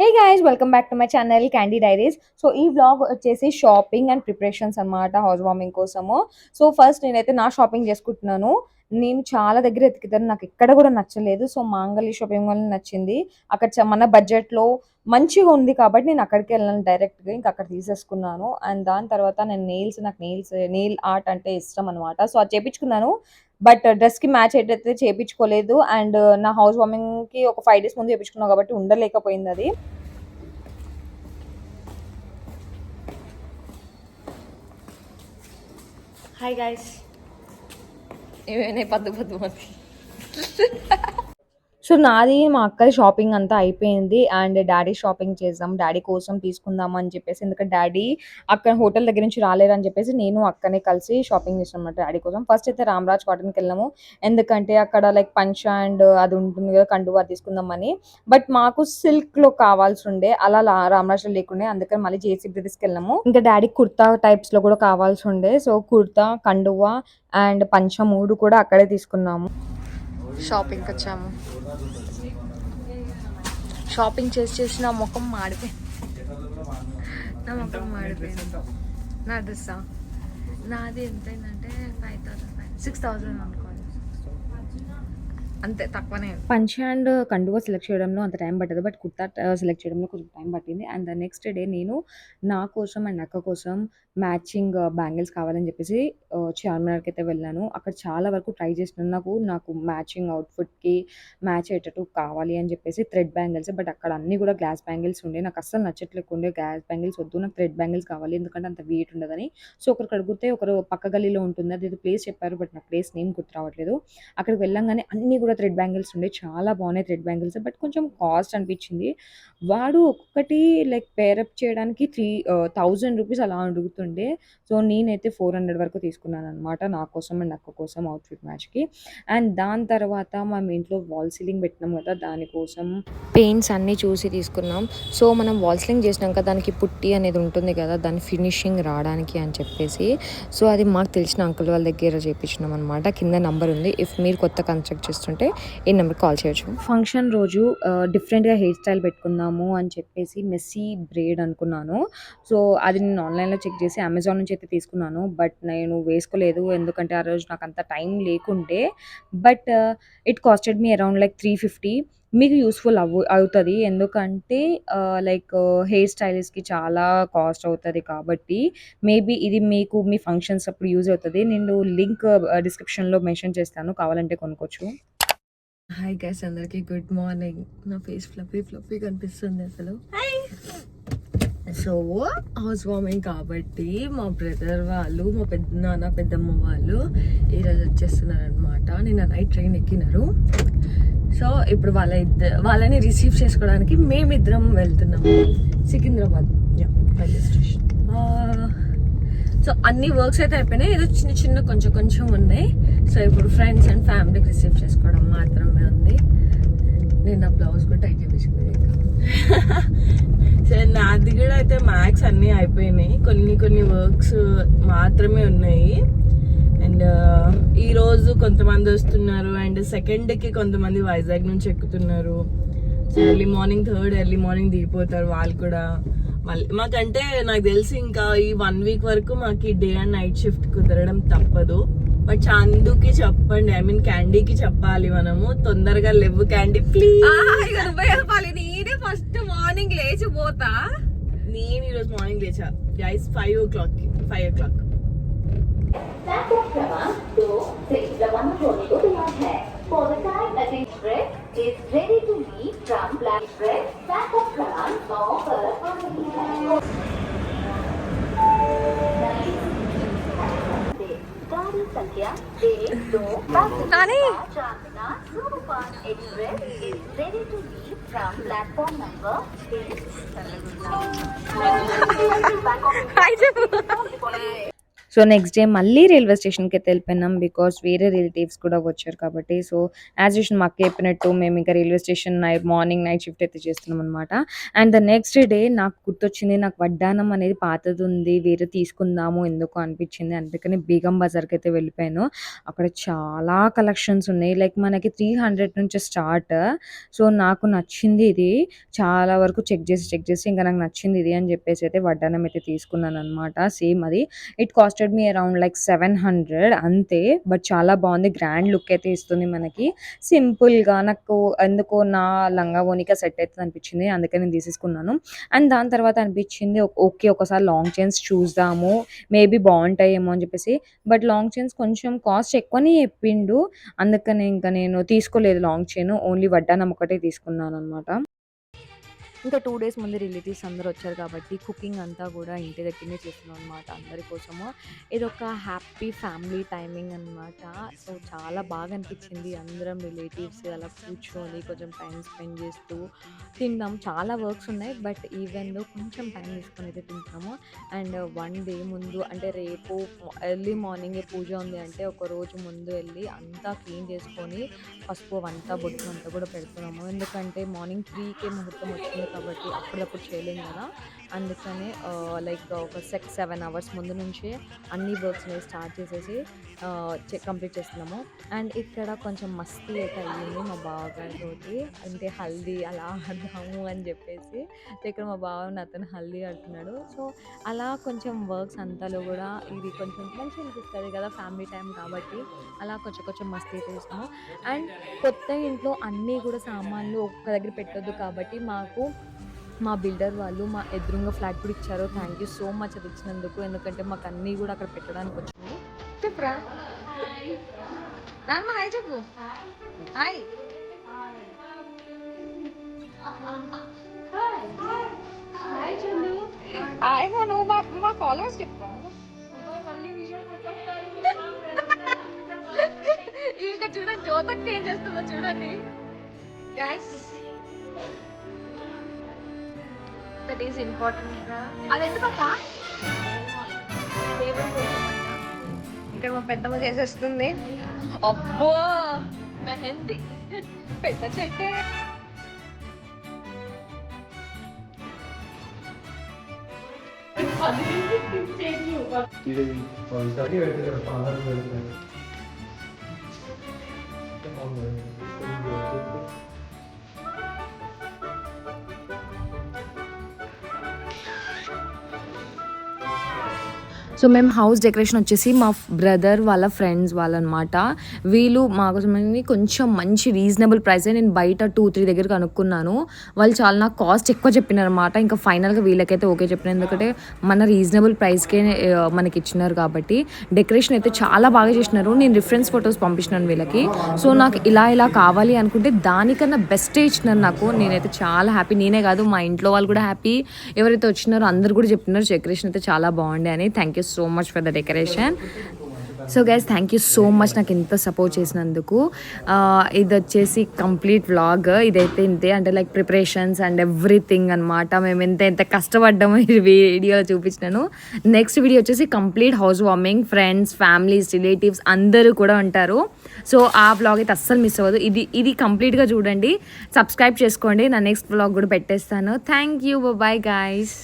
Hey guys welcome back to my channel candy diaries. So ఈ vlog వచ్చేసి shopping and preparations అన్నమాట house warming కోసము. So first నేనైతే నా షాపింగ్ చేసుకుంటున్నాను. నేను చాలా దగ్గర ఎతికితాను, నాకు ఎక్కడ కూడా నచ్చలేదు. సో మాంగళ్య షాపింగ్ మాల్ నచ్చింది. అక్కడ మన బడ్జెట్లో మంచిగా ఉంది కాబట్టి నేను అక్కడికి వెళ్ళాను డైరెక్ట్గా, ఇంకా అక్కడ తీసేసుకున్నాను. అండ్ దాని తర్వాత నేను నాకు నెయిల్ ఆర్ట్ అంటే ఇష్టం అనమాట. సో అది చేపించుకున్నాను. బట్ డ్రెస్‌కి మ్యాచ్ అయ్యేటట్టు చేపించుకోలేదు. అండ్ నా హౌస్ వార్మింగ్‌కి ఒక 5 డేస్ ముందు చేపించుకున్నా కాబట్టి ఉండలేకపోయిందది. హాయ్ గైస్, ఏమైనా పద్దు మంది. సో నాది మా అక్కది షాపింగ్ అంతా అయిపోయింది. అండ్ డాడీ షాపింగ్ చేసాం, డాడీ కోసం తీసుకుందాం అని చెప్పేసి. ఎందుకంటే డాడీ అక్కడ హోటల్ దగ్గర నుంచి రాలేరని చెప్పేసి నేను అక్కనే కలిసి షాపింగ్ చేసాం అన్నమాట డాడీ కోసం. ఫస్ట్ అయితే రామరాజ్ కాటన్కి వెళ్ళాము, ఎందుకంటే అక్కడ లైక్ పంచ అండ్ అది ఉంటుంది కదా కండువా తీసుకుందామని. బట్ మాకు సిల్క్ లో కావాల్సి ఉండే, అలా రామరాజ్ లో లేకుండే, అందుకని మళ్ళీ జేసీ బ్రదర్స్కి వెళ్ళాము. ఇంకా డాడీ కుర్తా టైప్స్ లో కూడా కావాల్సి ఉండే, సో కుర్తా, కండువా అండ్ పంచ 3 కూడా అక్కడే తీసుకున్నాము. షాపింగ్కి వచ్చాము. షాపింగ్ చేసి నా ముఖం మాడిపోయింది. నా డ్రెస్సా నాది ఎంతైందంటే 6,000 అనుకోండి, అంతే, తక్కువనే. పంచ అండ్ కండువా సెలెక్ట్ చేయడంలో అంత టైం పట్టదు, బట్ కుర్తా సెలెక్ట్ చేయడంలో కొంచెం టైం పట్టింది. అండ్ ద నెక్స్ట్ డే నేను నా కోసం అండ్ అక్క కోసం మ్యాచింగ్ బ్యాంగిల్స్ కావాలని చెప్పేసి చార్మినార్కి అయితే వెళ్ళాను. అక్కడ చాలా వరకు ట్రై చేసినాను, నాకు మ్యాచింగ్ అవుట్ఫిట్కి మ్యాచ్ అయ్యేటట్టు కావాలి అని చెప్పేసి థ్రెడ్ బ్యాంగిల్స్. బట్ అక్కడ అన్నీ కూడా గ్లాస్ బ్యాంగిల్స్ ఉండే, నాకు అస్సలు నచ్చట్లేకుండే. గ్లాస్ బ్యాంగిల్స్ వద్దు, నాకు థ్రెడ్ బ్యాంగిల్స్ కావాలి, ఎందుకంటే అంత వెయిట్ ఉండదని. సో ఒకరికి అడిగితే ఒకరు పక్క గల్లీలో ఉంటుంది, అది ప్లేస్ చెప్పారు, బట్ నాకు ప్లేస్ నేమ్ గుర్తు రావట్లేదు. అక్కడికి వెళ్ళంగానే అన్నీ కూడా థ్రెడ్ బ్యాంగిల్స్ ఉండే, చాలా బాగున్నాయి థ్రెడ్ బ్యాంగిల్స్. బట్ కొంచెం కాస్ట్ అనిపించింది. వాడు ఒక్కొక్కటి లైక్ పేరప్ చేయడానికి 1000 రూపీస్ అలా అడుగుతుండే. సో నేనైతే 400 వరకు తీసుకున్నాను అనమాట, నా కోసం అండ్ అక్క కోసం అవుట్ఫిట్ మ్యాచ్కి. అండ్ దాని తర్వాత మేము ఇంట్లో వాల్ సీలింగ్ పెట్టినాం కదా, దానికోసం పెయింట్స్ అన్నీ చూసి తీసుకున్నాం. సో మనం వాల్ సీలింగ్ చేసినాక దానికి పుట్టి అనేది ఉంటుంది కదా, దాని ఫినిషింగ్ రావడానికి అని చెప్పేసి, సో అది మాకు తెలిసిన అంకుల్ వాళ్ళ దగ్గర చేయించినాం అనమాట. కింద నంబర్ ఉంది, ఇఫ్ మీరు కొత్త కన్స్ట్రక్ట్ చేస్తుంటే ఈ నెంబర్ కాల్ చేయొచ్చు. ఫంక్షన్ రోజు డిఫరెంట్గా హెయిర్ స్టైల్ పెట్టుకుందాము అని చెప్పేసి మెస్సీ బ్రేడ్ అనుకున్నాను. సో అది నేను ఆన్లైన్లో చెక్ చేసి అమెజాన్ నుంచి అయితే తీసుకున్నాను, బట్ నేను వేసుకోలేదు, ఎందుకంటే ఆ రోజు నాకు అంత టైం లేకుండే. But it costed me around like 350. మీకు యూస్ఫుల్ అవుతుంది, ఎందుకంటే లైక్ హెయిర్ స్టైలిస్ట్కి చాలా కాస్ట్ అవుతుంది కాబట్టి మేబీ ఇది మీకు మీ ఫంక్షన్స్ అప్పుడు యూజ్ అవుతుంది. నేను లింక్ డిస్క్రిప్షన్లో మెన్షన్ చేస్తాను, కావాలంటే కొనుక్కోవచ్చు. హాయ్ గైస్, అందరికి గుడ్ మార్నింగ్. నా ఫేస్ ఫ్లఫీ కనిపిస్తుంది అసలు. సో హౌస్ వార్మింగ్ కాబట్టి మా బ్రదర్ వాళ్ళు, మా పెద్దనాన్న పెద్దమ్మ వాళ్ళు ఈరోజు వచ్చేస్తున్నారు అనమాట. నిన్న నైట్ ట్రైన్ ఎక్కినారు. సో ఇప్పుడు వాళ్ళని రిసీవ్ చేసుకోవడానికి మేమిద్దరం వెళ్తున్నాము సికింద్రాబాద్ రైల్వే స్టేషన్. సో అన్ని వర్క్స్ అయితే అయిపోయినాయి, ఏదో చిన్న కొంచెం ఉన్నాయి. సో ఇప్పుడు ఫ్రెండ్స్ అండ్ ఫ్యామిలీకి రిసీవ్ చేసుకోవడం మాత్రమే ఉంది. నేను నా బ్లౌజ్ కూడా టైట్ చేయించుకున్నాను. సో నాది కూడా అయితే మ్యాథ్స్ అన్నీ అయిపోయినాయి, కొన్ని వర్క్స్ మాత్రమే ఉన్నాయి. అండ్ ఈరోజు కొంతమంది వస్తున్నారు, అండ్ సెకండ్కి కొంతమంది వైజాగ్ నుంచి ఎక్కుతున్నారు. సో ఎర్లీ మార్నింగ్ దిగిపోతారు వాళ్ళు కూడా. మళ్ళీ మాకంటే నాకు తెలిసి ఇంకా ఈ 1 వీక్ వరకు మాకు డే అండ్ నైట్ షిఫ్ట్ కుదరడం తప్పదు. బట్ చందుకి చెప్పండి, ఐ మీన్ క్యాండీకి చెప్పాలి, మనము తొందరగా లేవు క్యాండీ ప్లీజ్. నేనే ఫస్ట్ మార్నింగ్ లేచిపోతా. నేను ఈరోజు మార్నింగ్ లేచా గైస్ 5 o'clock. Platform क्रमांक 2 से रवाना होने को तैयार है. For the time express is ready to leave from Black Express. Platform क्रमांक 9 पर आ रही है. गाड़ी संख्या 1-2 Chandana superfast express is ready to leave from platform number 8. So next day మళ్ళీ రైల్వే స్టేషన్కి అయితే వెళ్ళిపోయినాం, బికాస్ వేరే రిలేటివ్స్ కూడా వచ్చారు కాబట్టి. సో యాజ్ యూజువల్ మాకు చెప్పినట్టు మేము ఇంకా railway station morning night shift అయితే చేస్తున్నాం అనమాట. అండ్ ద నెక్స్ట్ డే నాకు గుర్తొచ్చింది, నాకు వడ్డానం అనేది పాతది ఉంది, వేరే తీసుకుందాము ఎందుకు అనిపించింది, అందుకని బేగం బజార్కి అయితే వెళ్ళిపోయాను. అక్కడ చాలా కలెక్షన్స్ ఉన్నాయి, లైక్ మనకి 300 నుంచి స్టార్ట్. సో నాకు నచ్చింది ఇది, చాలా వరకు చెక్ చేసి ఇంకా నాకు నచ్చింది ఇది అని చెప్పేసి అయితే వడ్డానం అయితే తీసుకున్నాను అనమాట. సేమ్ అది it costed me around like 700 అంతే, బట్ చాలా బాగుంది, గ్రాండ్ లుక్ అయితే ఇస్తుంది మనకి. సింపుల్గా నాకు ఎందుకో నా లంగా ఓనిక సెట్ అవుతుంది అనిపించింది, అందుకని నేను తీసేసుకున్నాను. అండ్ దాని తర్వాత అనిపించింది ఓకే ఒకసారి లాంగ్ చైన్స్ చూద్దాము, మేబీ బాగుంటాయేమో అని చెప్పేసి. బట్ లాంగ్ చైన్స్ కొంచెం కాస్ట్ ఎక్కువనే చెప్పిండు, అందుకని ఇంకా నేను తీసుకోలేదు లాంగ్ చైన్, ఓన్లీ వడ్డానం ఒకటే తీసుకున్నాను అనమాట. ఇంకా 2 డేస్ ముందు రిలేటివ్స్ అందరూ వచ్చారు కాబట్టి కుకింగ్ అంతా కూడా ఇంటి దగ్గరనే చేస్తున్నాం అనమాట అందరి కోసము. ఇదొక హ్యాపీ ఫ్యామిలీ టైమింగ్ అనమాట. సో చాలా బాగా అనిపించింది, అందరం రిలేటివ్స్ అలా కూర్చొని కొంచెం టైం స్పెండ్ చేస్తూ తిందాం. చాలా వర్క్స్ ఉన్నాయి, బట్ ఈవెన్ కొంచెం టైం తీసుకొని అయితే తింటాము. అండ్ 1 డే ముందు అంటే రేపు ఎర్లీ మార్నింగే పూజ ఉంది అంటే ఒక రోజు ముందు వెళ్ళి అంతా క్లీన్ చేసుకొని పసుపు అంతా బొట్టు అంతా కూడా పెడుతున్నాము. ఎందుకంటే మార్నింగ్ 3కే ముహూర్తం వచ్చింది కాబట్టి అప్పటికప్పుడు చేయలేము కదా, అందుకనే లైక్ ఒక 6-7 అవర్స్ ముందు నుంచే అన్ని వర్క్స్ని స్టార్ట్ చేసేసి కంప్లీట్ చేస్తున్నాము. అండ్ ఇక్కడ కొంచెం మస్తీ అయితే అయ్యింది మా బావగారితోటి, అంటే హల్దీ అలా ఆడదాము అని చెప్పేసి. ఇక్కడ మా బావ అతను హల్దీ ఆడుతున్నాడు. సో అలా కొంచెం వర్క్స్ అంతాలో కూడా ఇది కొంచెం మంచిగా అనిపిస్తుంది కదా ఫ్యామిలీ టైం కాబట్టి, అలా కొంచెం మస్తీ అయితే చేస్తాము. అండ్ కొత్త ఇంట్లో అన్నీ కూడా సామాన్లు ఒక్క దగ్గర పెట్టొద్దు కాబట్టి మాకు మా బిల్డర్ వాళ్ళు మా ఎదురుంగా ఫ్లాట్ కూడా ఇచ్చారు. థ్యాంక్ యూ సో మచ్ అది ఇచ్చినందుకు, ఎందుకంటే మాకు అన్నీ కూడా అక్కడ పెట్టడానికి వచ్చింది. చెప్పరా నాన్న హాయ్ చెప్పు, హాయ్ హాయ్ నువ్వు మా ఫాలోవర్స్ చెప్పు. ఇంకా చూడండి జ్యోతక్ ఏం చేస్తుందో చూడండి గైస్, దట్ ఈస్ ఇంపార్టెంట్. అది ఎందుకక్క ఇక్కడ మా పెద్దమ్మ చేసేస్తుంది. అబ్బో మెహందీ పెద్ద చెట్టే. సో మేము హౌస్ డెకరేషన్ వచ్చేసి మా బ్రదర్ వాళ్ళ ఫ్రెండ్స్ వాళ్ళనమాట. వీళ్ళు మా కోసం కొంచెం మంచి రీజనబుల్ ప్రైస్, నేను బయట 2-3 దగ్గర కనుక్కున్నాను, వాళ్ళు చాలా నాకు కాస్ట్ ఎక్కువ చెప్పినారనమాట. ఇంకా ఫైనల్గా వీళ్ళకైతే ఓకే చెప్పినారు, ఎందుకంటే మన రీజనబుల్ ప్రైస్కే మనకి ఇచ్చినారు కాబట్టి. డెకరేషన్ అయితే చాలా బాగా చేసినారు, నేను రిఫరెన్స్ ఫొటోస్ పంపించినాను వీళ్ళకి. సో నాకు ఇలా కావాలి అనుకుంటే దానికన్నా బెస్టే ఇచ్చినారు నాకు. నేనైతే చాలా హ్యాపీ, నేనే కాదు మా ఇంట్లో వాళ్ళు కూడా హ్యాపీ, ఎవరైతే వచ్చినారో అందరు కూడా చెప్తున్నారు డెకరేషన్ అయితే చాలా బాగుండే అని. Thank you so much for the decoration. So guys thank you so much నాకు ఇంత సపోర్ట్ చేసినందుకు. ఇది వచ్చేసి కంప్లీట్ వ్లాగ్, ఇదైతే ఇంతే, అంటే లైక్ ప్రిపరేషన్స్ అండ్ ఎవ్రీథింగ్ అనమాట. మేము ఎంత కష్టపడ్డామో ఈ వీడియోలో చూపించినాను. నెక్స్ట్ వీడియో వచ్చేసి complete house warming, friends, families, relatives అందరూ కూడా ఉంటారు. సో ఆ వ్లాగ్ అయితే అస్సలు మిస్ అవ్వదు, ఇది కంప్లీట్గా చూడండి, సబ్స్క్రైబ్ చేసుకోండి, నా నెక్స్ట్ వ్లాగ్ కూడా పెట్టేస్తాను. Thank you, bye guys.